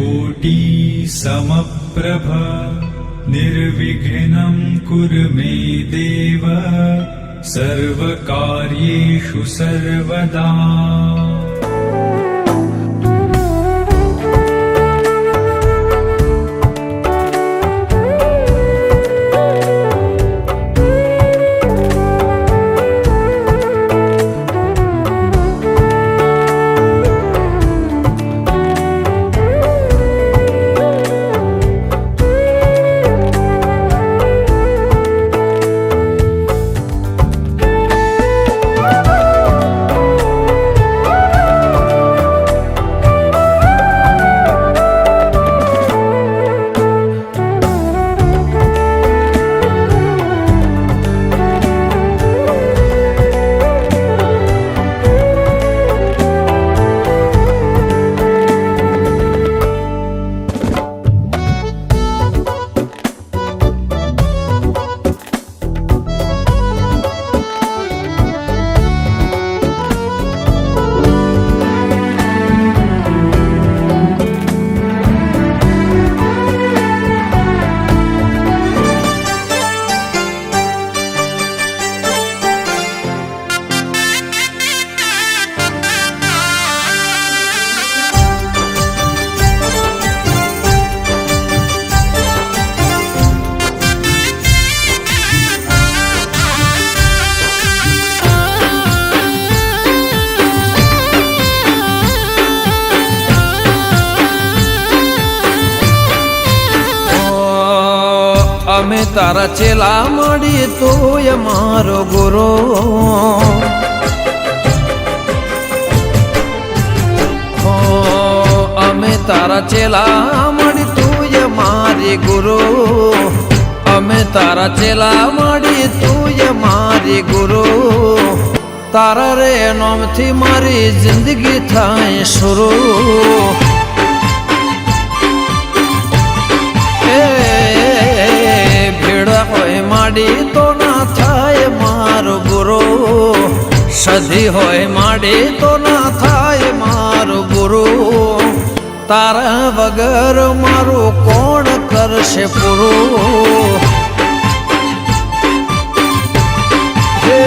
कोटि समप्रभ निर्विघ्नं कुरु मे देव सर्वकार्येषु सर्वदा। અમે તારા ચેલા મળી તોય મારો ગુરુ અમે તારા ચેલા મળી તોય મારી ગુરુ અમે તારા ચેલા મળી તોય મારી ગુરુ તારા રે નામથી મારી જિંદગી થાય શરૂ माड़ी तो ना थाय मारो गुरु सधी होय माड़ी तो ना थाय मारो गुरु तारा वगर मारो कोण करशे पुरु हे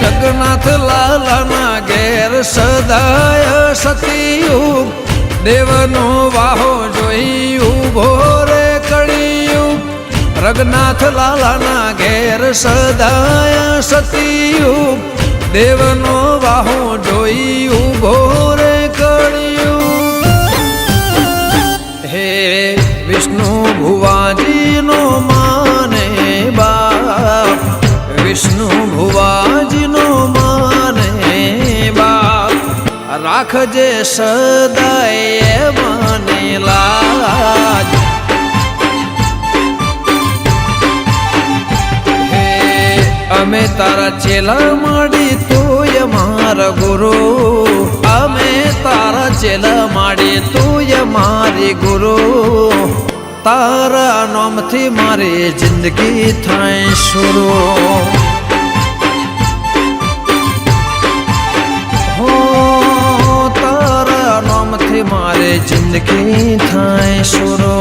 रघुनाथ लाला ना घेर सदाय सतीयुग देवनो वाहो जोई उभो रे कड़ियुग रघुनाथ लाला ना घेर सदाय सतीयुग देवनो वाहो जोई उभो रे कड़ियुग हे विष्णु भुवाजी नो माने बाप विष्णु भुवाजी नो माने बाप राखजे सदाय माने लाज અમે તારા ચેલા માડી તોય મારા ગુરુ અમે તારા ચેલા માડી તોય મારી ગુરુ તારા નામથી મારી જિંદગી થાય શરૂ હો તારા નામથી મારી જિંદગી થાય શરૂ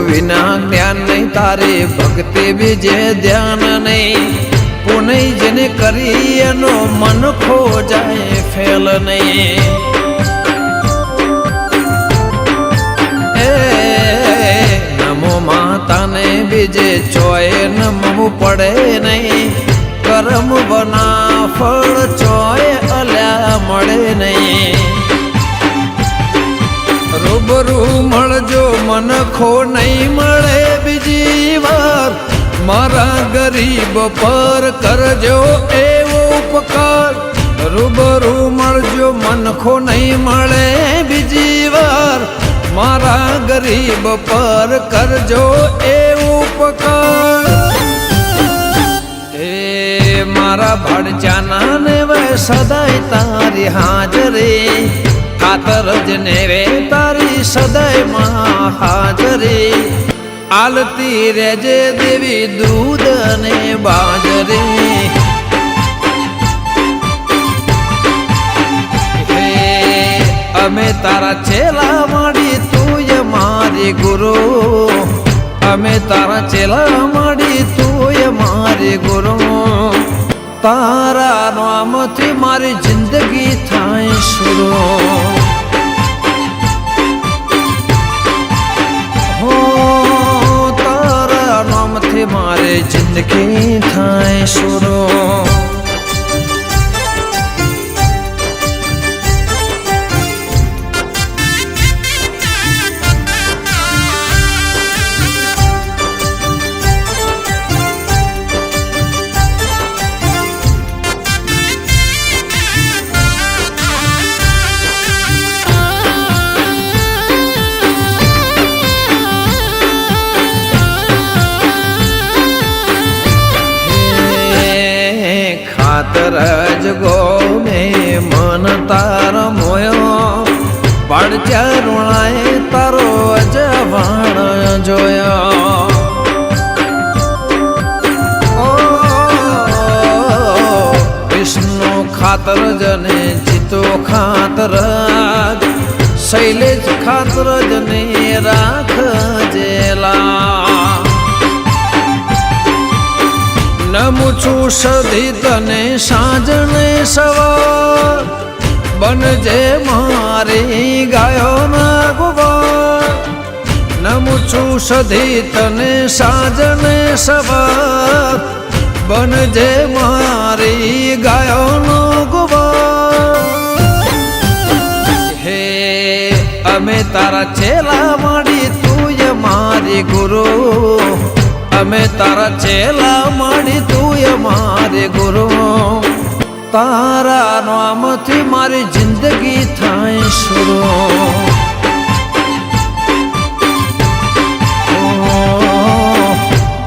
विना ज्ञान नहीं तारे भक्ति बीजे ध्यान नहीं पुनः जने करी एनो मन खो जाए फेल नहीं नमो माता ने बीजे चोए नमो पड़े नहीं कर्म बना फल चोए अल्या मड़े नहीं रूबरू मळजो मनखो नहीं मळे बीजी वार मारा गरीब पर करजो एवो उपकार रूबरू मळजो मनखो नहीं मळे बीजी वार મારા ગરીબ પર કરજો એ ઉપકાર એ મારા ભડજાના ને વે સદાય તારી હાજરી ખાતર જ ને વે તારી સદાય માં હાજરી આલતી રેજે દેવી દૂધ ને બાજરી અમે તારા ચેલા માડી તુંય મારી ગુરુ અમે તારા ચેલા માડી તુંય મારી ગુરુ તારા નામથી મારી જિંદગી થાય શરૂ હો તારા નામથી મારી જિંદગી થાય શરૂ ખાતરજ ગો ને મન તાર મોયો પડચા રૂણાએ તારો અજવાણ જોયો વિષ્ણુ ખાતર જને જીતો ખાતર શૈલેષ ખાતર જને રાખજેલા નમું છું સધી તને સાંજને સવાર બનજે મારી ગાયો ના ગુવાર નમું છું સધી તને સાંજને સવાર બનજે મારી ગાયો નો ગુવાર હે અમે તારા ચેલા માડી તુંય મારી ગુરુ અમે તારા ચેલા માડી તુંય મારે ગુરુ તારા નામથી મારી જિંદગી થાય શરૂ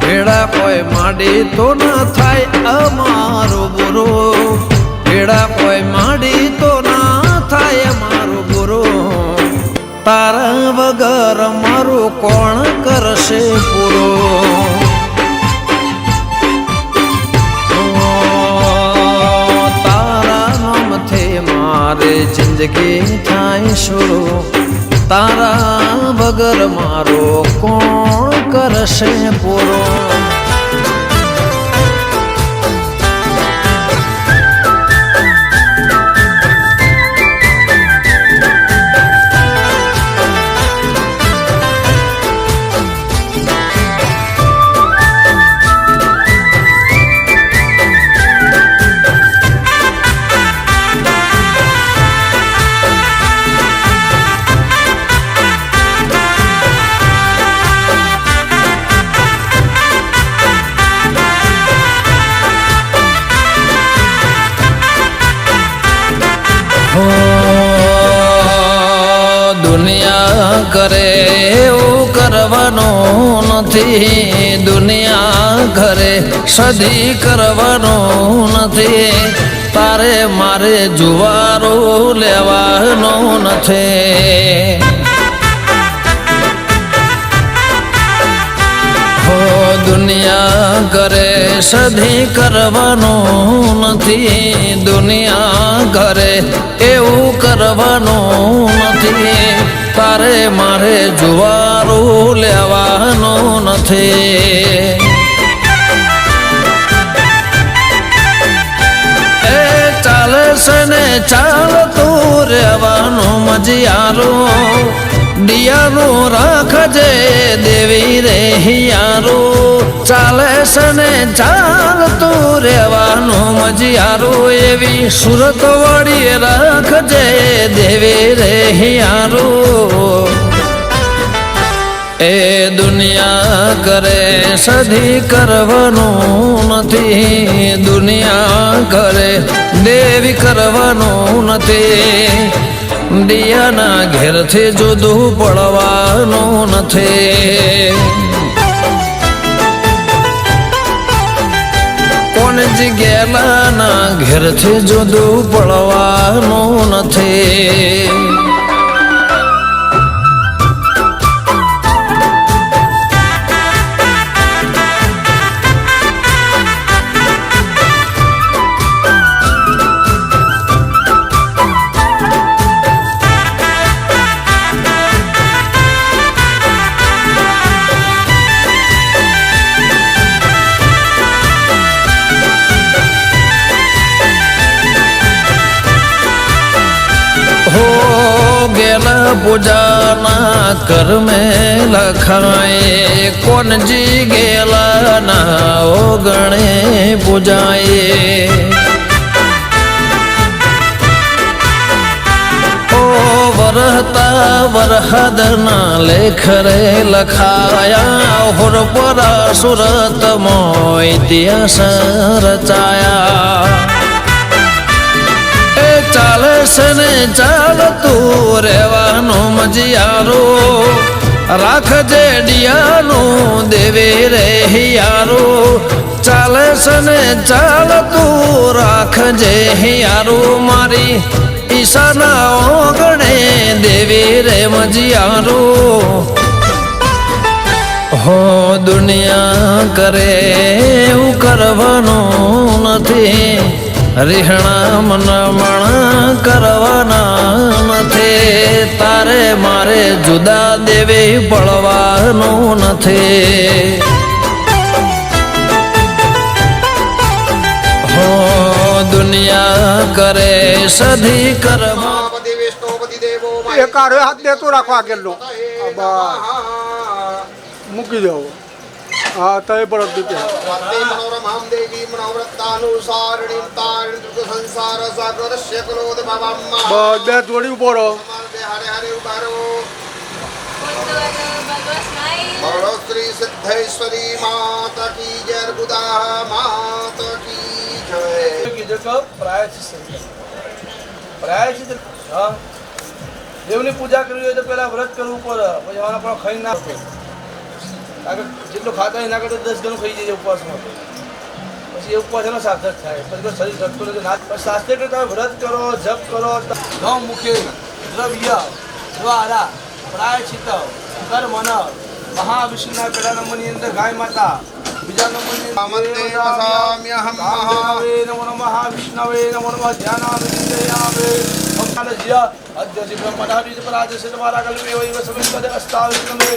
ભેડા કોઈ માડી તો ના થાય અમારો ગુરુ ભેડા કોઈ માડી તો ના થાય અમારો ગુરુ તારા વગર મારું કોણ કરશે પૂરો મારે જિંદગી થાય શરૂ તારા વગર મારો કોણ કરશે પૂરો દુનિયા કરે એવું કરવાનું નથી દુનિયા ઘરે સદી કરવાનું નથી તારે મારે જુવારો લેવાનો નથી હો દુનિયા ઘરે સદી કરવાનું નથી દુનિયા ઘરે એવું કરવાનું નથી તારે મારે જુવારું લેવાનું નથી એ ચાલે છે ને ચાલતું રહેવાનું મજિયારું દિયાનું રાખજે દેવી રે હિયારું ચાલે છે ને ચાલતું રહેવાનું મજિયારું એવી સુરત વાળી રાખજે દેવી રે હિયારું એ દુનિયા કરે સધી કરવાનું નથી દુનિયા કરે દેવી કરવાનું નથી દિયાના ઘેરથી જુદું પડવાનું નથી. કોણ ગેલાના ઘેરથી જુદું પડવાનું નથી. गेला पूजाना कर में लखाए कोणजी गेला ना ओगणे पूजाए. ओ वरहता वरहद ना लेख रे लखाया होरपरा सुरत मो इतिहास रचाया. ચાલે છે ને ચાલતું રહેવાનું મજિયારું રાખજે ડિયાનું દેવી રે હિયારું. ચાલે છે ને ચાલતું રાખજે હિયારું મારી ઈશાના ઓગણે દેવી રે મજિયારું. હો દુનિયા કરે એવું કરવાનું નથી. રીહણા મનમણ કરવાના નથી. તારે મારે જુદા દેવી પડવાનું નથી. હો દુનિયા કરે સધી કરવા એક આરો હાથ દેતો રાખવા આગળનો મૂકી દો. હા તો એ બળદ દીપે મનોરમામ દેવી મનોવ્રતાનુસારિણીમ તારિણી સંસાર સાગરસ્ય ક્રોધ ભવમ્મા. બે જોડી ઉભો રહો. હરે હરે ઉભારો. બોલો શ્રી સિદ્ધેશ્વરી માતા કી જય. બુધા માતા કી જય. પ્રાયશ્ચિત દેવની પૂજા કરવી હોય તો પેલા વ્રત કરવું પડે. પછી આના પણ ખાઈ ના આગળ જેટલું ખાતા એના કરતા 10 ગણું ખાઈ જાય ઉપવાસમાં. પછી એ ઉપવાસ એનો સાર્થક થાય. પછી શરીર ઘટતું નથી. ના શાસ્ત્રે તમે વ્રત કરો, જપ કરો. ગૌ મુખે દ્રવ્ય દ્વારા પ્રાયશ્ચિત કર્મન મહાવિષ્ણુના પહેલા નંબરની અંદર ગાય માતા, બીજા નંબરની નમો નમઃ વિષ્ણવે નમો નમઃ ધ્યાનામિ ચિંતયામિ. अद्य ब्रह्मणादि पराजय से तुम्हारा कल्पे वही समित अस्तावित में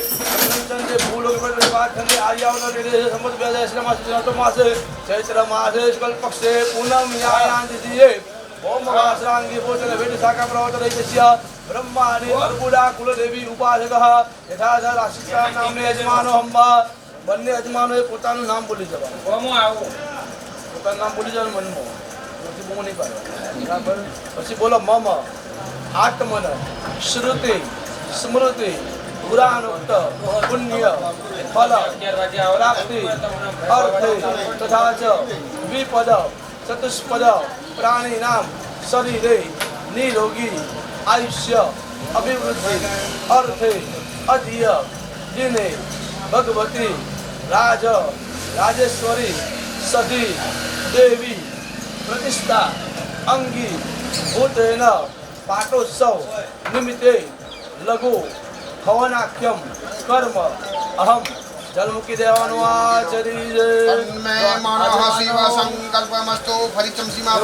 चंद्र फूलों के पर बात करने आर्यावन ने समझ गया श्री मास तो मास चैत्र मास कल पक्ष पूनम यायान दिए ओम महाश्रांगी भोजन वेद शाखा प्रवर्तन रहितस्य ब्रह्माणि अर्बुदा कुल देवी उपासकः यथाधर आशिषा नामने यजमानो हम्बा. બંને યજમાનોએ પોતાનું નામ બોલી જવાનું. પોતાનું નામ બોલી જવાનું મનમાં. પછી બહુ નહીં પાડવાનું. બરાબર. પછી બોલો મમ આત્મન શ્રુતિ સ્મૃતિ પુરાણોક્ત પુણ્ય ફલ પ્રાપ્તિ અર્થે તથા ચ દ્વિપદ ચતુષ્પદ પ્રાણી નામ શરીરે નિરોગી આયુષ્ય અભિવૃદ્ધિ અર્થે અધિય દિને ભગવતી રાજ રાજેશ્વરી સધી દેવી પ્રતિષ્ઠા અંગી ભૂતેન પાટોત્સવ નિમિત્તે લઘુ હવનાખ્યમ કર્મ અહમ જલ મૂકી દેવાનું આચરી તન્મે મનઃ શિવ સંકલ્પમસ્તુ ફલિતમ સીમા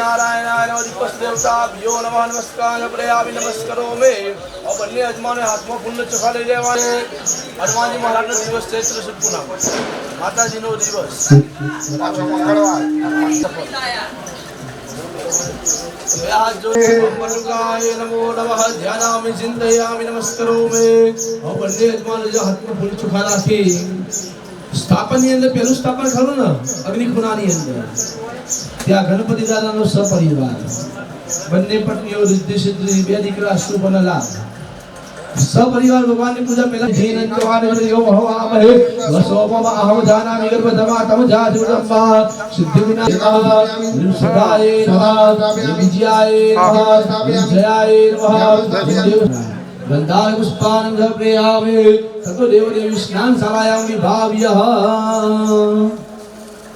નારાયણાય દીપસ દેવતા ભ્યો નમઃ નમસ્કાર પ્રયાવી નમસ્કારો મે. બંને યજમાને હાથમાં ફૂલનો ચોખા લઈ લેવાને. હનુમાનજી મહારાજનો દિવસ ચૈત્ર સુદ પૂનમ માતાજીનો દિવસ પાછો મંગળવાર. નમો નમઃ ધ્યાનામિ ચિંતયામિ નમસ્કારો મે. બંને યજમાનો જો હાથમાં ફૂલ ચોખા રાખી સ્થાપનની અંદર પહેલું સ્થાપન ખરું ને અગ્નિખુણાની અંદર ત્યાં ગણપતિ દાદાનો સપરિવાર બંને પત્નીઓ રિદ્ધિ સિદ્ધિ બે દીકરા શુભ અને લાભ सपरिवार भगवान की पूजा पहला धीन चौहान यो भवामहे वसोमम अहम जानामि गर्भधमा तम जाजुरम्मा सिद्धि विनायक सदाय नमः विजयाय नमः विजयाय नमः गंधाय पुष्पानं समर्पयामि सतो देव देवी स्नान शालायां विभाव्यः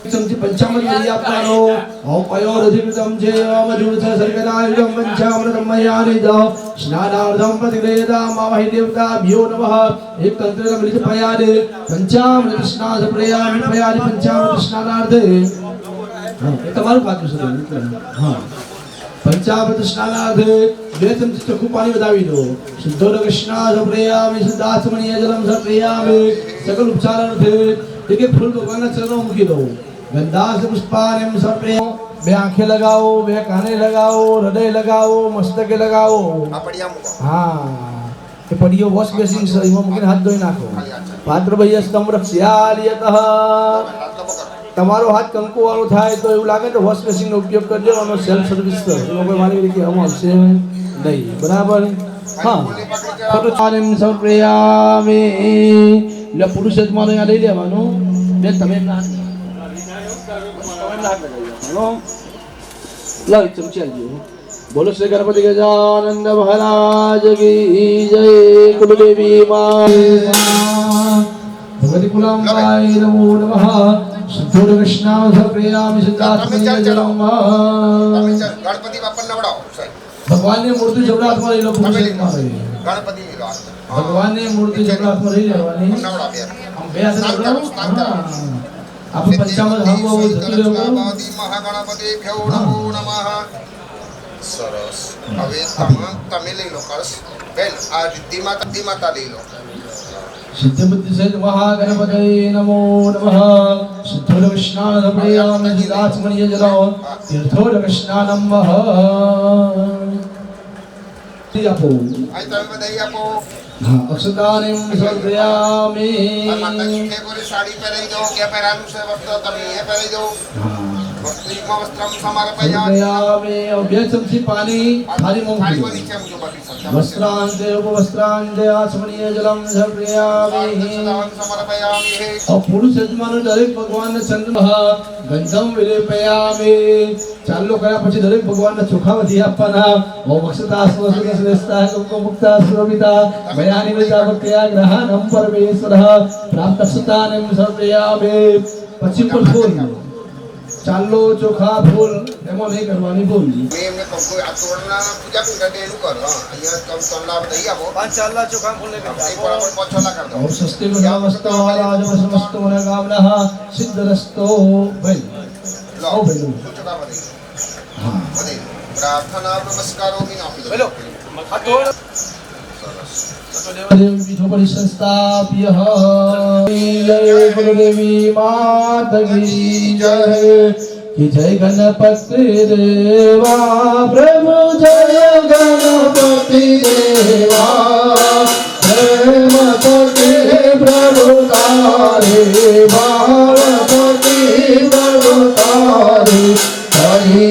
चमची पंचामृत याप्तानो ओम पयोरधिकृतं जयम जुरथ सर्गनायं पंचामृतं मयानि द स्नानार्धं प्रतिवेदा मामहि देवताभ्यो नमः एक तंत्र मिलित पयादे पंचामृत स्नान प्रयामि पयादि पंचामृत स्नानार्धे ये તમારું પાત્ર છે હા पंचामृत स्नानार्धे બે ચમચી ચોખ્ખું પાણી વધાવી દો શુદ્ધોદક સ્નાન પ્રયામિ શુદ્ધાચમણીય જલમ પ્રયામિ સકલ ઉપચારાર્થે એક એક ફૂલ ભગવાનના ચરણો મૂકી દો गंधास पुष्पानिम समर्पय बे आंखें लगाओ बे काने लगाओ हृदय लगाओ मस्तके लगाओ हाँ ये पड़ियो वॉश बेसिंग से इमो मुकिन हाथ धोई नाखो पात्र भैया स्तंभ रक्षालियतः તમારો હાથ કંકુ વાળો થાય તો એવું લાગે તો વોશ બેસિંગ નો ઉપયોગ કરજો અને સેલ્ફ સર્વિસ તો કોઈ માની કે હમ આવશે નહીં બરાબર હા ફોટો ચાલેમ સમર્પયામિ લે પુરુષ જ માનો યાદ લઈ લેવાનું બે તમે ના हेलो लो चमची आइए बोलो श्री गणपति गजानंद महाराज की जय कुलदेवी मां भगवती कुलाम्बाय नमो नमः शुद्धोद कृष्णा समर्पयामि शुद्धात्मने जलम गणपति बापन नवड़ाओ भगवान ने मूर्ति जबरात में लो गणपति भगवान ने मूर्ति जबरात में लेवानी नवड़ा बे हम बे हाथ आप पंचामृत हम वो महागणपति भ्यो नमो नमः सरस હવે તમે લઈ લો કરસ બેન આ રિદ્ધિ માતા લઈ લો सिद्ध बुद्धि सहित महागणपते नमो नमः शुद्धोदक स्नानं प्रयामि जिदाचमनीय जलो तीर्थोदक स्नानं वह आपो आई તમે બધાઈ આપો हाँ अक्षतानिम समर्पयामि माता जी के पूरी साड़ी पहनाई दो क्या पहनानु से वस्त्र તમે એ પહેરાઈ દો वस्त्रम वस्त्रम समर्पयामि और बे चमची पानी थाली में थाली को नीचे मुझे बाकी सब वस्त्रांते उपवस्त्रांते आचमनीय जलम समर्पयामि समर्पयामि हे और पुरुष यजमान दरेक भगवान ने चंद्रमः गंधम विलेपयामि चालो કર્યા પછી દરેક ભગવાનના ચોખા વધી આપવાના ઓમ અક્ષતાસ્વ શ્રેષ્ઠા કુમકુમ મુક્તા સુરમિતા મયાનિ વિજાવત્યા ગ્રહણમ પરમેશ્વરઃ પ્રાપ્ત અક્ષતાનિમ સમર્પયામિ પછી પર ફૂલ ચાલો ચોખા ફૂલ એમાં નહીં કરવાની ભૂલ મેં એમને કહું કોઈ આ તોરણના પૂજા કરી એનું કરો હા અહીંયા કમ તોરણના દઈ આપો પાંચ ચાલના ચોખા ફૂલ ને કરી એક બરાબર પાંચ છોલા કર દો ઓમ સ્વસ્તિ ગુણામસ્તો રાજ સમસ્તો મનોકામનઃ સિદ્ધરસ્તો ભાઈ લો ભાઈ ચોખા બધી હા બધી પ્રાર્થના નમસ્કારો મી આપી દો બોલો विधो परिसंस्थाप्य जय गुरुदेवी माता की जय कि जय गणपति देवा प्रभु जय गणपति देवा प्रेमपति प्रभु तारे भावपति प्रभु तारे हरि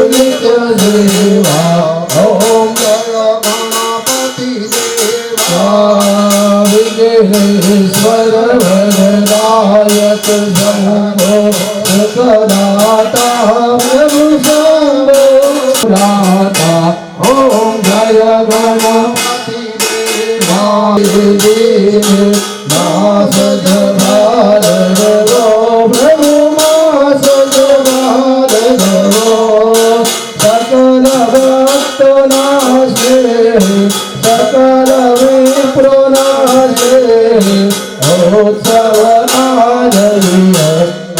नित्य देवा ओम जय गणपति विघ्नेश्वर वरदायक शंभो सकदाता प्रभु शंभो दाता ओम जय गणपति देवा नाथ जगार गो प्रभु मास जगार गो सकल भक्त नाशे सकल विप्रोनाशे उत्सव आनंद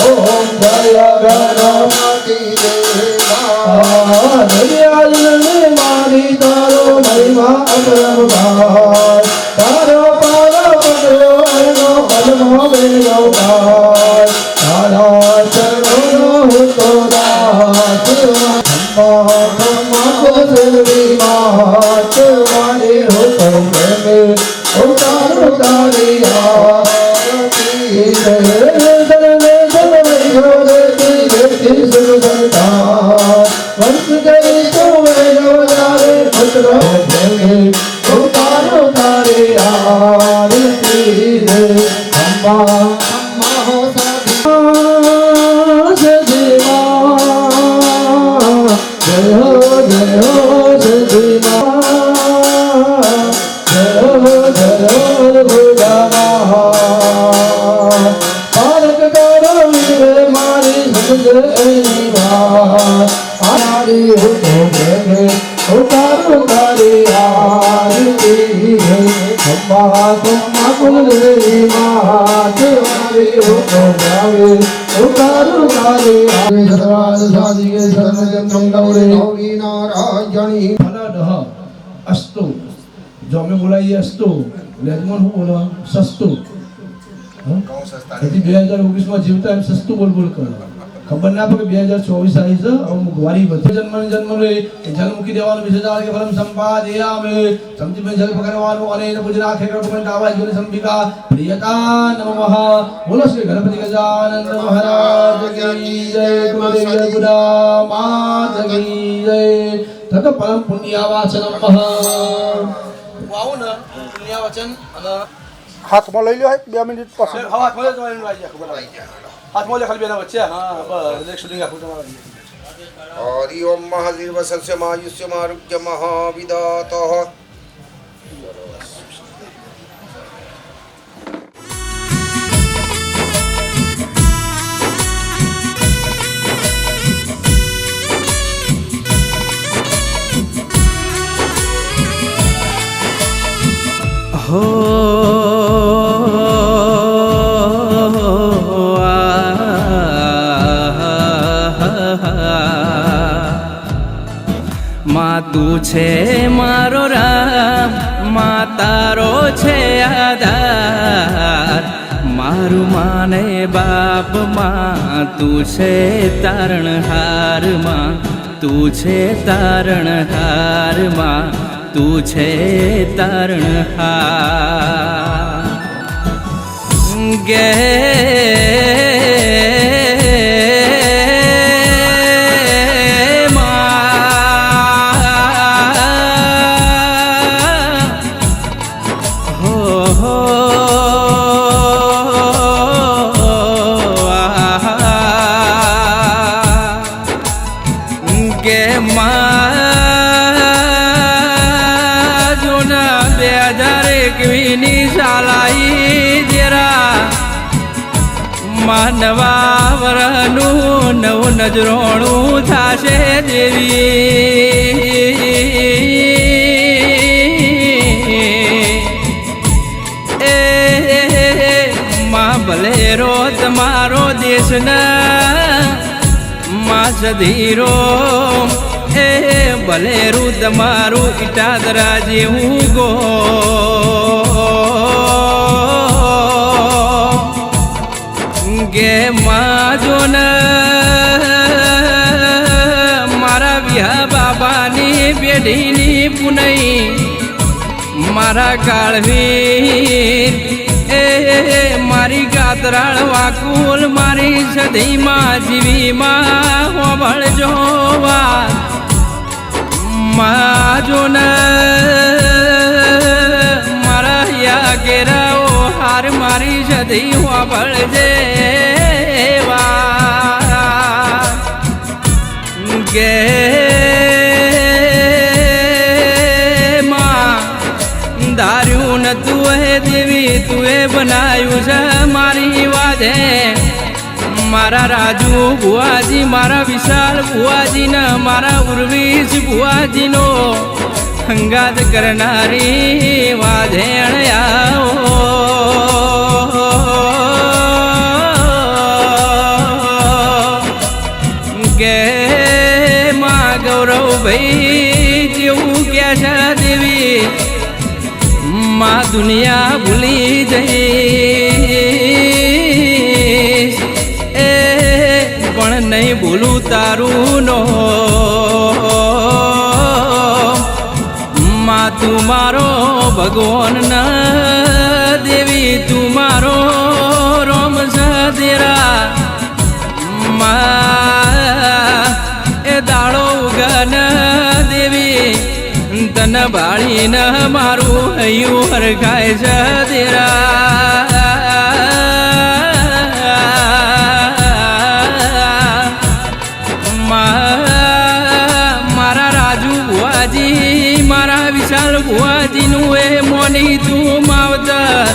ओम जय गणपति देवा दयालु मारी तारो महिमा अपरंपार तारो पारो पकड़ो एनो पद्मो बेलो पार तारा चरणो हुतो दास मात मारे हो प्रेमे उतारो तारिया वंश गई तो उतारो आरती रे अम्बा अम्मा हो साधी सजीवा जय हो सजीवा जय हो भुजाना पालक करो विघ्न मारी समझ आरी हो तो उतारो तारी आरती है अम्बा अम्मा कुलदेवी मात हमारी हो तो उतारो तारी सतराज साधी के शरण गौरे गौरी नारायणी फलदह अस्तु जो हमें बोलाइए अस्तु लेजमन हूँ बोला सस्तु कौन सस्ता તેથી 2019 માં જીવતા એમ સસ્તું બોલ બોલ કરો ખબર ના પડે 2024 આવી છે હવે મોંઘવારી વધી જન્મ રે જલ મૂકી દેવાનું વિશેષ કે ફલમ સંપાદયામે સમજી મે જલ પકડવાનું અને એને પૂજના ખેકર પકડ આવાજ ગોને સંબિકા પ્રિયતા નમઃ બોલો શ્રી ગણપતિ ગજાનંદ મહારાજ કી જય ગુરુદેવ ગુડા માત કી જય તત પરમ પુણ્યવાચનમ વાવો ને પુણ્યવાચન અને હાથમાં લઈ લો 2 મિનિટ પછી હાથમાં લઈ જવાનું આવી જાય ખબર હાથમાં લે ખાલી બેના વચ્ચે હા બસ એક શૂટિંગ આખું તમારું हरि ओम महाजीवस्य मायुष्य मारुक्य महाविदातः हो माँ तू छे मारो राम माँ तारो छे आधार मारू माने बाप माँ तू छे तारणहार माँ तू छे तारणहार माँ तू छे तारणहार गे मानवा वरनु नव नजरोणु थाशे देवी ए माँ भलेरो तमारो देश न माँ सधीरो ए भलेरू तमारू इटादरा जेवू गो गे माजो न मारा विहा बाबानी बेढीनी पुनई मारा काळवीर ए मारी गातराळ वाकुल मारी सधी मां जीवी मां होबळ जोवा माजो न मारा या गेराओ हार मारी सधी होबळ जेवा गे मां धार्यू न तुए देवी तुए बनायु छ मारी वादे मारा राजू बुआजी मारा विशाल बुआजी न मारा उर्वीश बुआजी नो हंगात करनारी वाधेण आओ गे मां गौरव भाई जेवू क्या छा देवी मां दुनिया भूली जई पण नहीं भूलू तारू नो मां तू मारो भगवान न देवी तू मारो रोम सदेरा मां ए दाड़ो गन देवी તન બાળીને મારું હૈયું હરખાય છે દેરા મારા રાજુ ભુવાજી મારા વિશાલ ભુવાજીનું એ મોની તું માવતર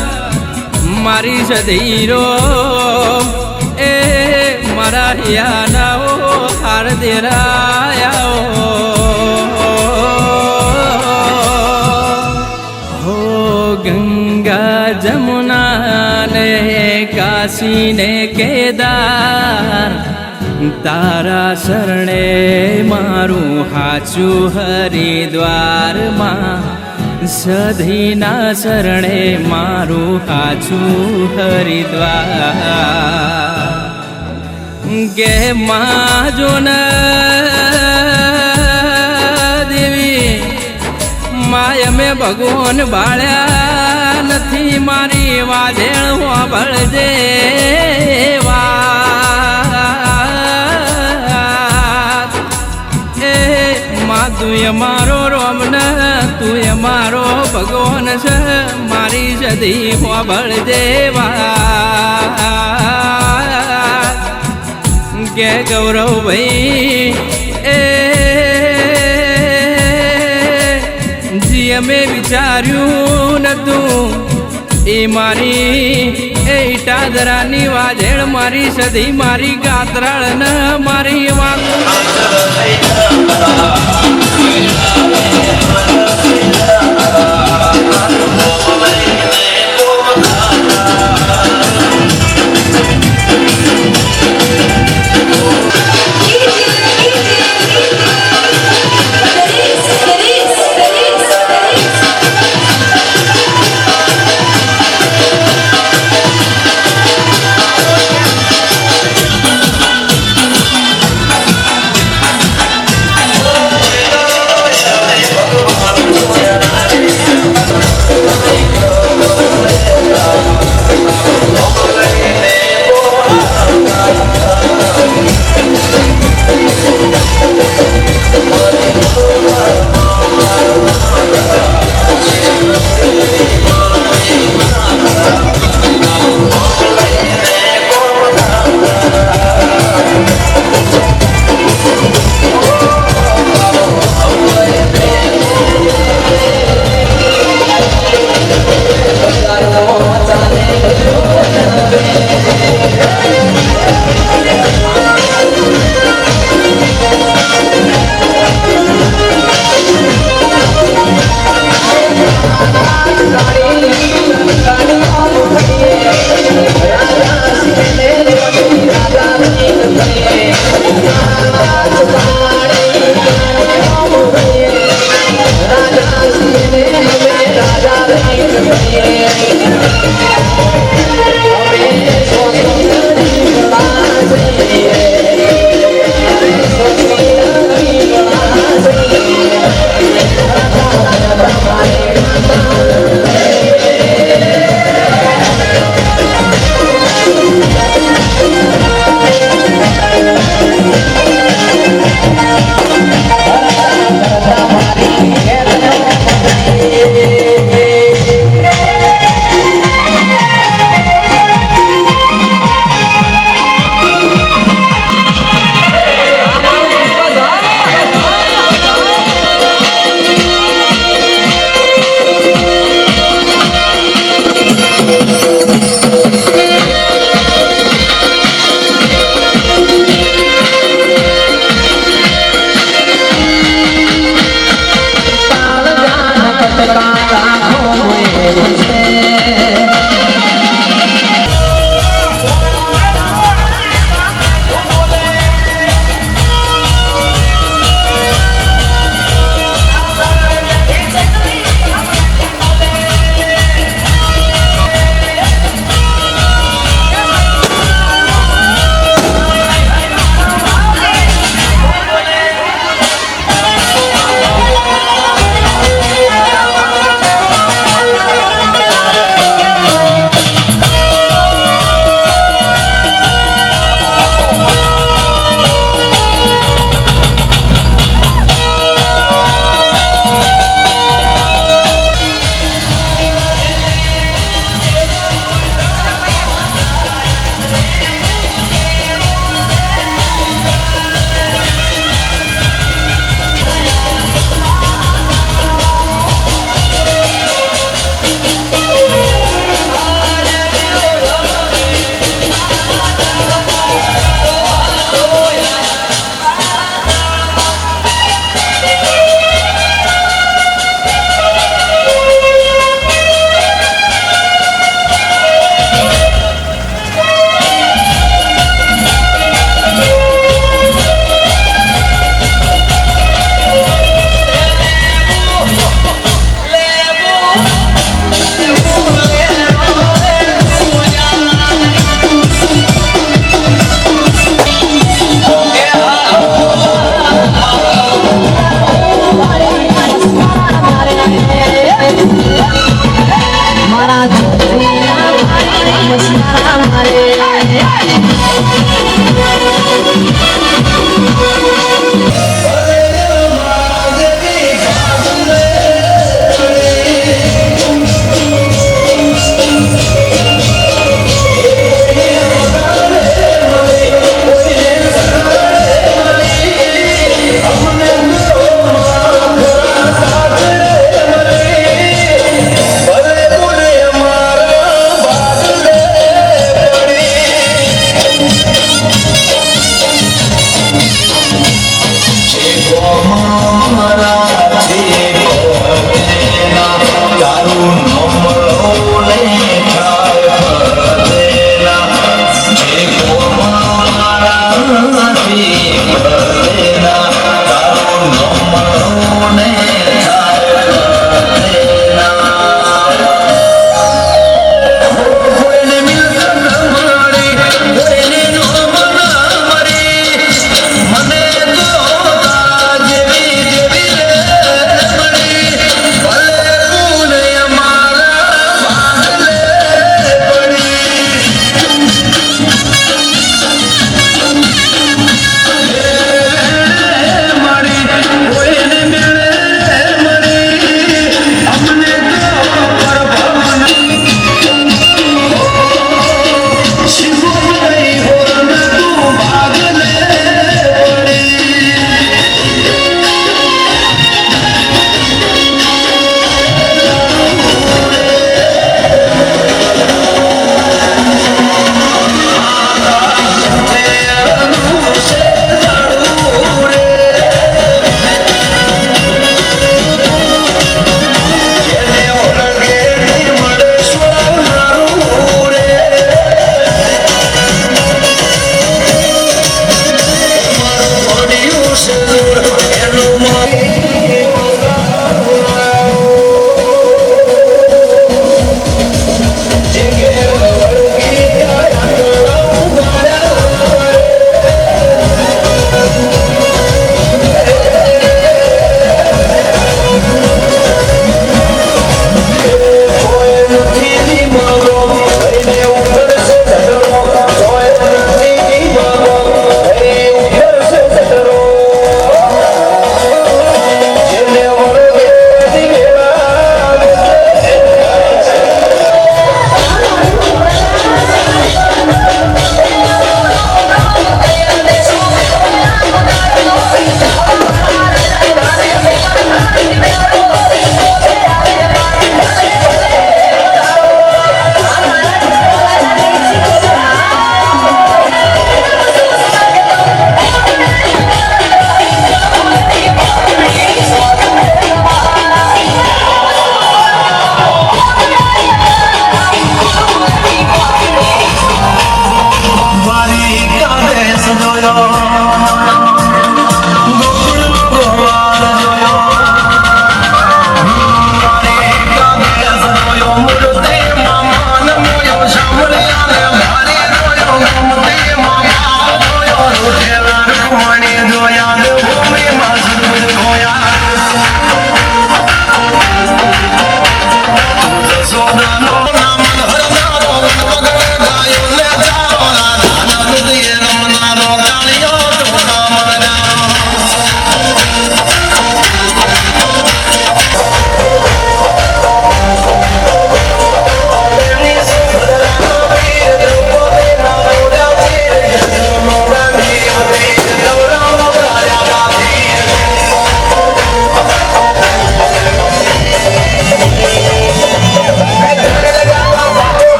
મારી સધીરો એ મારા હિયાનાઓ હાર દેરાયાઓ હો ગંગા જમુના ને કાશી ને કેદાર તારા શરણે મારું હાચું હરિદ્વારમાં સધીના શરણે મારું હાચું હરિદ્વાર ગે માજો ન દેવી માય મેં ભગવાન બાળ્યા નથી મારી વાજેણ વાભળજે તું મારો રોમન તું મારો ભગવાન છે મારી સદી હોબળ દેવા કે ગૌરવ ભાઈ એ જી મેં વિચાર્યું નતું એ મારી એ ઈટાદરાની વાજેણ મારી સદી મારી ગાત્રાળ ન મારી વાંગું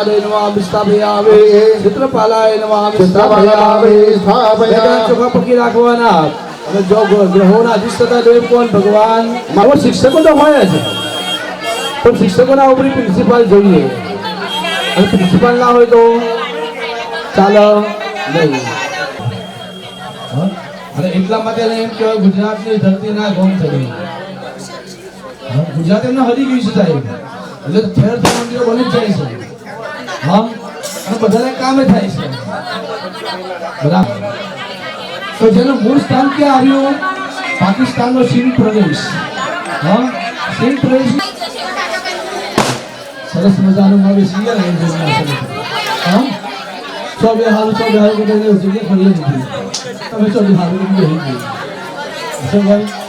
प्रसादे नमः स्थापयामि चित्रपालाय नमः चित्रपालाय स्थापयामि ચોખા પકી રાખવાના અને જો ગ્રહોના અધિષ્ઠાતા દેવ કોણ ભગવાન મારો શિક્ષકો તો હોય જ પણ શિક્ષકોના ઉપરી પ્રિન્સિપાલ જોઈએ અને પ્રિન્સિપાલ ના હોય તો ચાલે નહીં અને એટલા માટે એમ કહેવાય ગુજરાતની ધરતીના ગોમ થઈ ગુજરાત એમને હરી ગયું છે સાહેબ એટલે ઠેર ઠેર મંદિરો બની જ જાય છે હા અને બધાને કામે થાય છે બરાબર તો જેનું મૂળ સ્થાન ક્યાં આવ્યું પાકિસ્તાનનો સિંધ પ્રદેશ હા સિંધ પ્રદેશ સરસ મજાનું મારું સિંગર હા ચોબે હારું કે તેને જગ્યા ખોલી દીધી તમે ચોબે હારું કે રહી ગઈ ભાઈ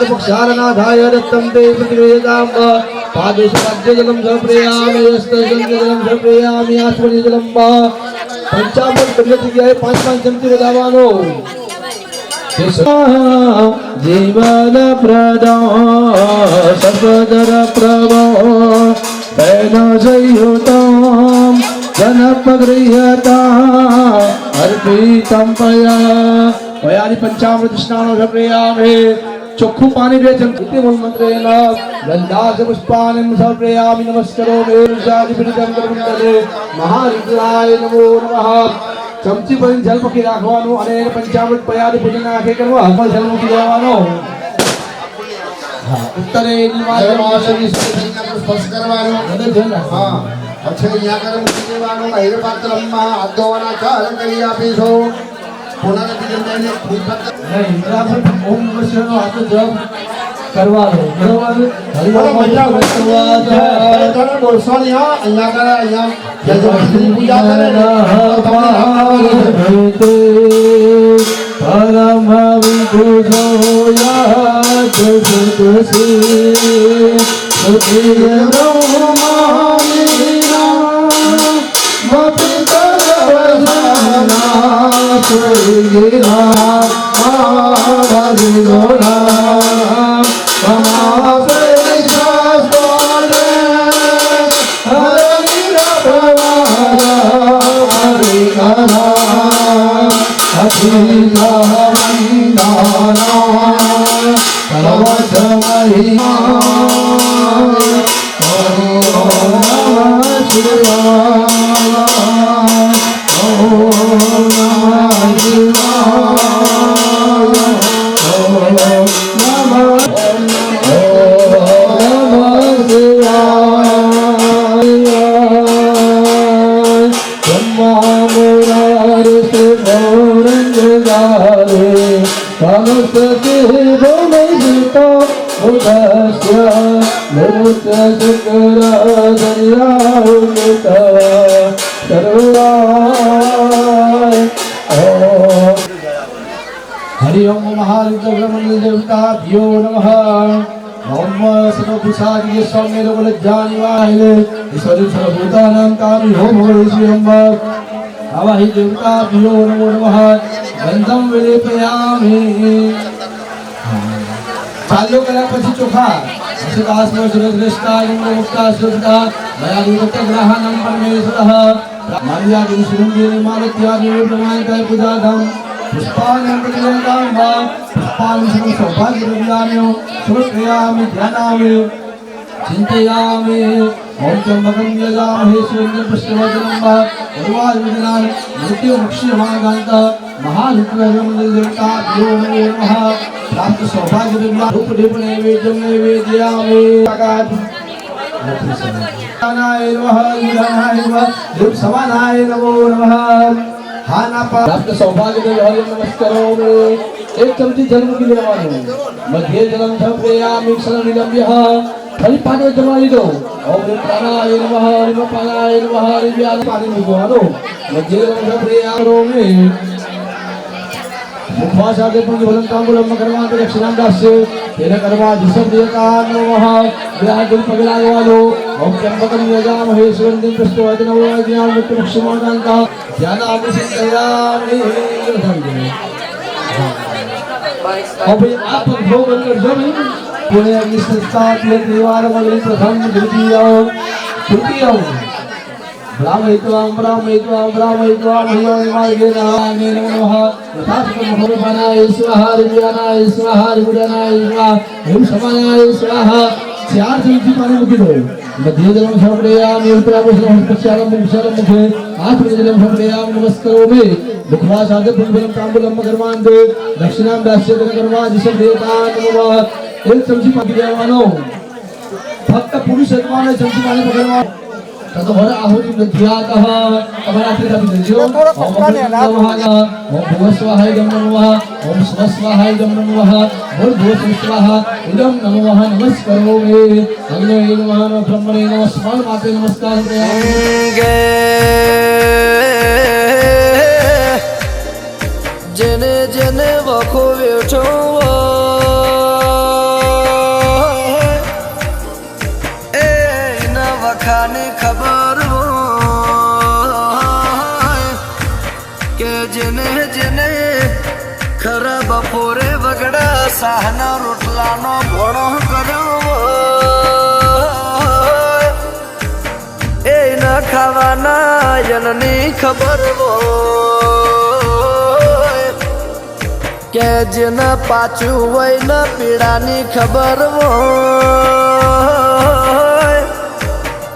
પક્ષારનાથાય દત્તમ તે પ્રતિવેદામ પાદેશ રાજ્ય જલમ સપ્રેયામિ હસ્તજલમ સપ્રેયામિ આસ્મની જલમ પંચામૃત બધી જગ્યાએ 5 ચમચી બતાવવાનો જીવન પ્રદો સપદર પ્રભો તેન જયુતમ જનપગૃહતા અર્પિતમ પયાની પંચામૃત સ્નાનો સપ્રેયામિ ચોખ્ખું પાણી બે ચમચી મંત્રેન ગંધાસ પુષ્પાનમ સપ્રેયામિ નમસ્કારો મેરુષાદિ પિડિતમ કરમંડલે મહારુદ્રાય નમો નમઃ ચમચી ભરીને જલ મૂકી રાખવાનું અને પંચામૃત પયાની પૂજન આખે કરવા હમણાં જલ મૂકી દેવાનો હા ઉત્તરે સ્પર્શ કરવાનો હા પછી અહીંયા કરે મૂકી દેવાનું હીર પાત્રમાં હાથ ધોવાના ચાલ કરી આપીશું પુનરપીજન ઓમ નમઃ શિવાયનો હાથ જપ કરવાનો બરોબર પરમ हरि ओम महारुद्र देवताभ्यो नमः ओम सर्वभूषादिय सौम्य लोकलज्जानिवाहिने ईश्वरी सर्वभूतानां कामि होम श्री अम्ब आवाहि देवताभ्यो नमो नमः गंधम विलेपयामि चालो करा પછી ચોખા સદાસ્મ સુરદ્રષ્ટાય મુક્તા સુરતા મયાદિત ગ્રહણમ પરમેશ્વરઃ માર્યાદિ સુરંગે માલત્યાદિ પ્રમાણકાય પૂજાધમ પુષ્પાણ્યં પ્રતિલેકાં વા પુષ્પાણ્યં સૌભાગ્યદ્રવ્યાણ્યો સમર્પયામિ ધ્યાનામિ चिंतयामि ओम त्र्यंबकं यजामहे सुगन्धिं पुष्टिवर्धनं वा उर्वारुकं मृत्युमुक्षीयमागान्त महारुद्रदेवताभ्यो नमः प्राप्त सौभाग्यद्रव्या रूपदीप नैवेद्यं नैवेद्यामि नाय नमः नाय नमः देव समानाय नमो नमः हाना प्राप्त सौभाग्यद्रव्या नमस्कारोमि एक चमची जल મૂકી લેવાનું મધ્ય જલમ સપ્રેયામિ ક્ષણનિલમ્બ્યઃ ફરી પાણી જમા લીધો ઓમ પ્રાણાય નમઃ નમઃ પ્રાણાય નમઃ રિવ્યાલ પાણી મૂકવાનું મધ્ય જલમ સપ્રેયામિ મુખવાસ આગે પૂજ્ય ભલંતાંગુલમ કરવા દક્ષિણાંદાસ્ય તેન કરવા દિશબ્દયતા નમઃ ગ્રહગુલ પગલાગવાનો ઓમ ત્ર્યંબકં યજામહે સુગંધિં પુષ્ટિવર્ધनं વા જ્ઞાન મુક્તિમોક્ષમાકાંત ધ્યાનામિ સિદ્ધયામિ अभी आप भोग कर जमी पुणे की संस्था के दीवार में प्रथम द्वितीय तृतीय ब्राह्मयित्वां ब्राह्मयित्वां हयोनिमार्गेणाने नमः यथार्थमहोपनाय स्वाहा ऋग्यानाय स्वाहा ऋग्यानाय स्वाहा ओम समानाय स्वाहा चार चमची पानी मूकी दो मध्य जलम समर्पयामि उत्तराभूषणं पश्चादं मुक्षारं मुखे आत्मजलं समर्पयामि नमस्करोमि मुखवास आदि पुण्यं तांबूलम कर्मांते दक्षिणां दास्यते कर्मादिशं देवता नमः एक चमची पानी देवानो फक्त पुरुष आत्माने चमची पानी पकड़वा तदोहर आहुति दध्यातः अमरात्रि का विजयो ओम भुवस्वाहाय नमः ओम स्वस्वाहाय नमः ओम भुवस्वाहा इदं नमः नमस्करोमि अग्ने नमः ब्रह्मणे नमः स्वाहा माते नमस्कार गंगे जने जने वखो वेठो ए न वखाने खबर हो के जने जने खरा बपोरे वगड़ा सहना रोटलानो भोणो करो ए न खावाना जननी खबर वो के जन पाछू वही न पीड़ानी खबर वो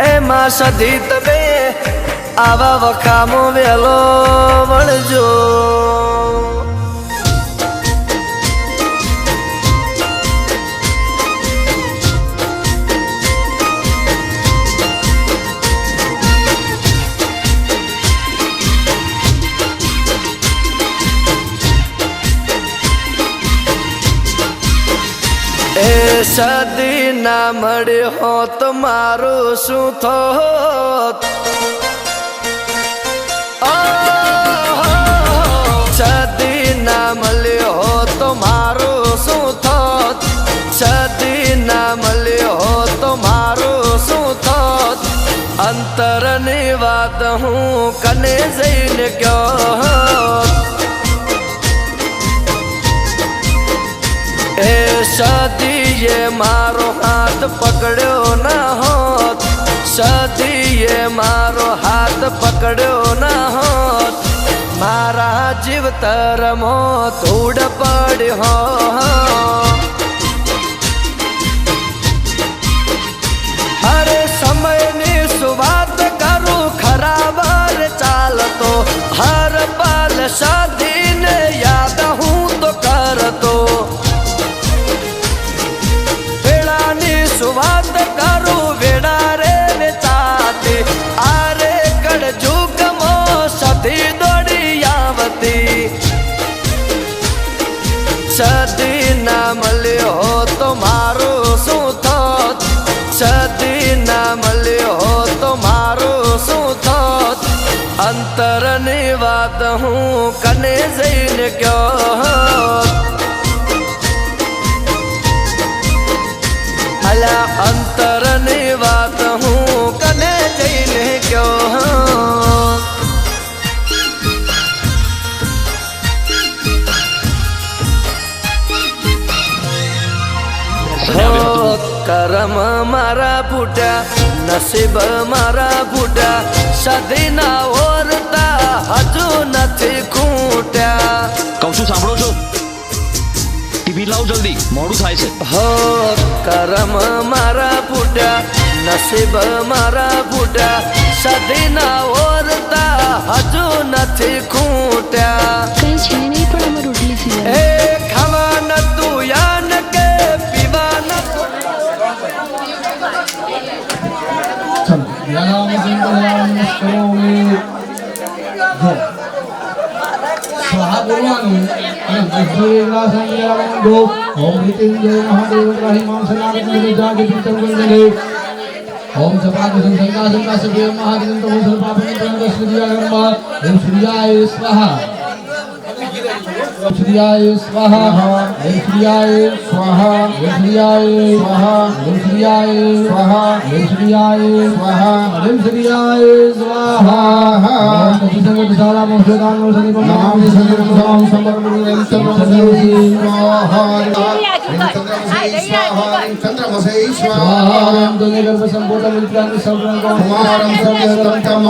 ए मां सदी तबे आवा वखामो वेलो वणजो सदी ना मड़े हो तुम्हारो शू थोत सदी ना मले हो तुम्हारो शू थोत सदी ना मले हो तुम्हारो शू थोत अंतर ने बात हूँ कने जैन क्यों ए सदी ये मारो हाथ पकड़ो ना होत सदी ये मारो हाथ पकड़ो ना होत मारा जीव तरमो तोड़ पड़ हो अरे समय ने सुबात करूं खराबर चाल तो हर पल सदी ने याद हूँ तो कर तो सुवाद करू वेड़ा रे चाहती आरे कड़ जुग मो सती दौड़ी आवती सदी ना मल्यो तुम्हारो सुथोत सदी ना मल्यो तुम्हारो सुथोत अंतर ने बात हूँ कने जैन क्यों अला अंतर ने बात हूँ कने जैने क्यों हो करम मारा फूटा नसीब मारा फूटा सदीना ओरता हजू नथी खूटा कहूं छुं सांभळो छो टीवी लाव जल्दी मोडू थाय छे हो करम मारा फूटा नसीब मारा फूटा सदीना ओरता हजू नथी खूटा कई छे नहीं पण અમે રોટલી સીવે ए खावा न तू यान के पीवा न चल यानाम जिंदयाम नमस्करोमि जो स्वाहा बोलવાનું અને વિજયના સંગ્રામ દો ઓમ મૃત્યુંજય મહાદેવ રાહિમામ સનાતન વિજય જાગે પિતમ ગંગલે ओम जपाद संगा संगा सभे महागणंत ओम सर्वपापन प्रणदस्मृतिया गम्मा ओम सूर्याय स्वाहा श्रियाय स्वाहा ओम श्रियाय स्वाहा ओम श्रियाय स्वाहा ओम श्रियाय स्वाहा ओम श्रियाय स्वाहा ओम श्रियाय स्वाहा ओम तत्संगत सारा मोक्षदान सनिपम नाम सनिपम समर्पणं चंद्रमसे स्वाहा चंद्रमसे स्वाहा ओम दुने गर्भ संपूर्ण मित्रांग सर्वं कुमारं सर्वस्तं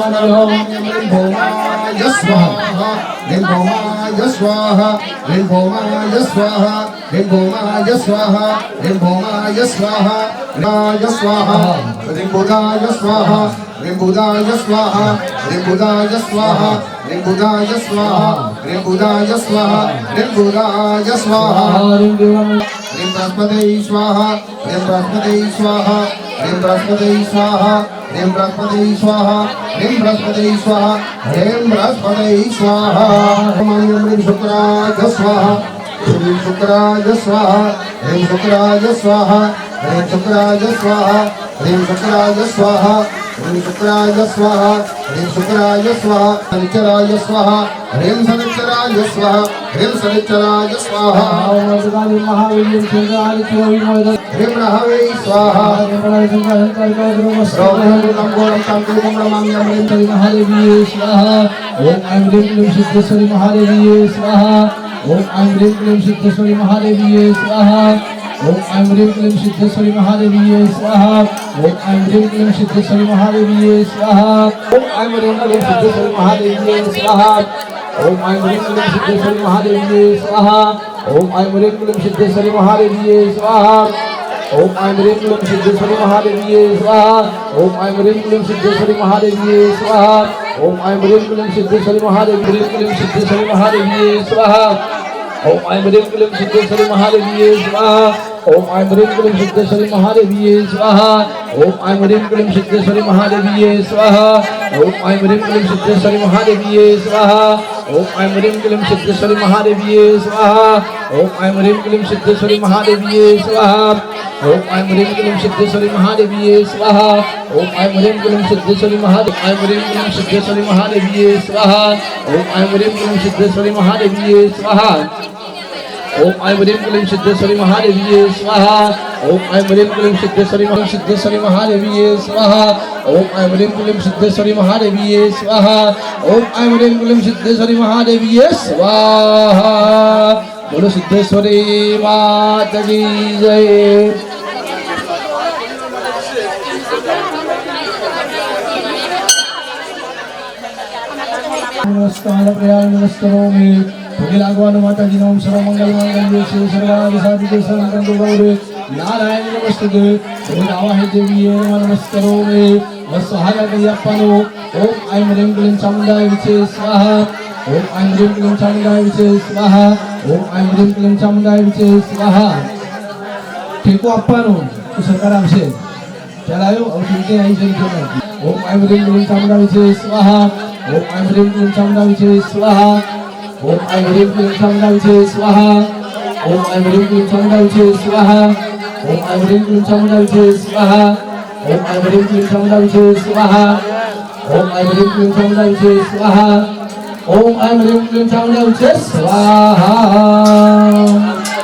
भौमाय स्वाहा ह्रीं भौमाय स्वाहा ह्रीं भौमाय स्वाहा ह्रीं भौमाय स्वाहा ह्रीं भौमाय स्वाहा राय स्वाहा ह्रीं बुधाय स्वाहा ह्रीं बुधाय स्वाहा ह्रीं बुधाय स्वाहा ह्रीं बुधाय स्वाहा ह्रीं बुधाय स्वाहा ह्रीं बुधाय स्वाहा ह्रीं बृहस्पते स्वाहा ह्रीं बृहस्पते स्वाहा ह्रीं बृहस्पते स्वाहा ह्रीं बृहस्पते स्वाहा ह्रीं बृहस्पते स्वाहा ह्रीं बृहस्पते स्वाहा ह्रीं शुक्राय स्वाहा ह्रीं शुक्राय स्वाहा ह्रीं शुक्राय स्वाहा ह्रीं शुक्राय स्वाहा ह्रीं शुक्राय स्वाहा ह्रीं शुक्राय स्वाहा ह्रीं शुक्राय स्वाहा शनिचराय स्वाहा ह्रीं शनिचराय स्वाहा ह्रीं शनिचराय स्वाहा महावीर ह्रीं रहवे स्वाहा महादेवी स्वाहा ओम ऐं ह्रीं क्लीं सिद्धेश्वरी महादेवी स्वाहा ओम ऐं ह्रीं क्लीं सिद्धेश्वरी महादेवी स्वाहा ओम ऐं ह्रीं क्लीं सिद्धेश्वरी महादेवी स्वाहा ओम ऐं ह्रीं क्लीं सिद्धेश्वरी महादेवी स्वाहा ओम ऐं ह्रीं क्लीं सिद्धेश्वरी महादेवी स्वाहा ओम ऐं ह्रीं क्लीं सिद्धेश्वरी महादेवी स्वाहा ओम ऐं ह्रीं क्लीं सिद्धेश्वरी महादेवी स्वाहा ओम ऐं ह्रीं क्लीं सिद्धेश्वरी महादेवी स्वाहा ओम ऐं ह्रीं क्लीं सिद्धेश्वरी महादेवी स्वाहा ओम ऐं ह्रीं क्लीं सिद्धेश्वरी महादेवी सिद्धेश्वरी महादेवी स्वाहा ओम ऐं ह्रीं क्लीं सिद्धेश्वरी महादेवी स्वाहा ओम ऐं ह्रीं क्लीं सिद्धेश्वरी महादेवी स्वाहा ओम ऐं ह्रीं क्लीं सिद्धेश्वरी महादेवी स्वाहा ओम ऐं ह्रीं क्लीं सिद्धेश्वरी महादेवी स्वाहा ओम ऐं ह्रीं क्लीं सिद्धेश्वरी महादेवी स्वाहा ओम ऐं ह्रीं क्लीं सिद्धेश्वरी महादेवी स्वाहा ओम ऐं ह्रीं क्लीं सिद्धेश्वरी महादेवी स्वाहा ओम ऐं ह्रीं क्लीं सिद्धेश्वरी महादेवी स्वाहा ओम ऐं ह्रीं क्लीं सिद्धेश्वरी महादेवी स्वाहा ओम ऐं ह्रीं क्लीं सिद्धेश्वरी महादेवी स्वाहा ओम ऐं ह्रीं क्लीं सिद्धेश्वरी महादेवी स्वाहा ओम ऐं ह्रीं क्लीं सिद्धेश्वरी महादेवी स्वाहा ओम ऐं ह्रीं क्लीं सिद्धेश्वरी महादेवी स्वाहा बोलो सिद्धेश्वरी माता की जय। नमस्कार प्रयाग नमस्कारोमि भोगे लागवान माताजी नमः सर्व मंगल मंगल्ये शिव सर्वादि साधिके शरणं गौरे नारायण नमस्ते ओम आवाहे देवी नमः नमस्कारोमि वस्सहाय गयप्पनो ओम ऐं ह्रीं क्लीं चामुण्डाय विचे स्वाहा ओम ऐं ह्रीं क्लीं चामुण्डाय विचे स्वाहा ओम ऐं ह्रीं क्लीं चामुण्डाय विचे स्वाहा टेको આપવાનો તો સરકાર આપશે ચલાયો ઔષધિ આવી છે ઓમ ऐं ह्रीं क्लीं चामुण्डाय विचे स्वाहा ओम ऐं ह्रीं क्लीं चामुण्डाय विचे स्वाहा ओम ऐं ह्रीं क्लीं चामुण्डाय विचे स्वाहा ओम ऐं ह्रीं क्लीं चामुण्डाय विचे स्वाहा ओम ऐं ह्रीं क्लीं चामुण्डाय विचे स्वाहा ओम ऐं ह्रीं क्लीं चामुण्डाय विचे स्वाहा ओम ऐं ह्रीं क्लीं चामुण्डाय विचे स्वाहा ओम ऐं ह्रीं क्लीं चामुण्डाय विचे स्वाहा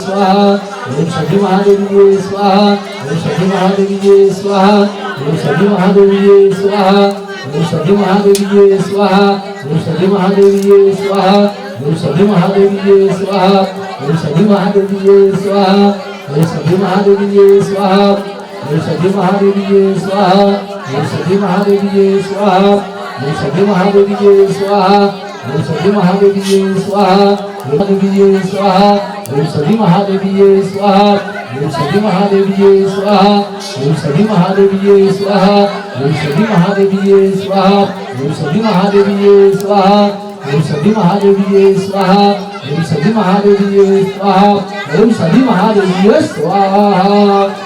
स्वाहा ओम सखी महादेवी स्वाहा ओम सखी महादेवी स्वाहा ओम सखी महादेवी स्वाहा ओम सखी महादेवी स्वाहा ओम सखी महादेवी स्वाहा ओम सखी महादेवी स्वाहा ओम सखी महादेवी स्वाहा ओम सखी महादेवी स्वाहा ओम सखी महादेवी स्वाहा ओम सखी महादेवी स्वाहा ओम सखी महादेवी स्वाहा ओम सखी महादेवी स्वाहा महादेवी स्वाहा ओम सखी महादेवी स्वाहा ओम सखी महादेवी स्वाहा ओम सखी महादेवी स्वाहा ओम सखी महादेवी स्वाहा ओम सखी महादेवी स्वाहा ओम सखी महादेवी स्वाहा ओम सखी महादेवी स्वाहा ओम सखी महादेवी स्वाहा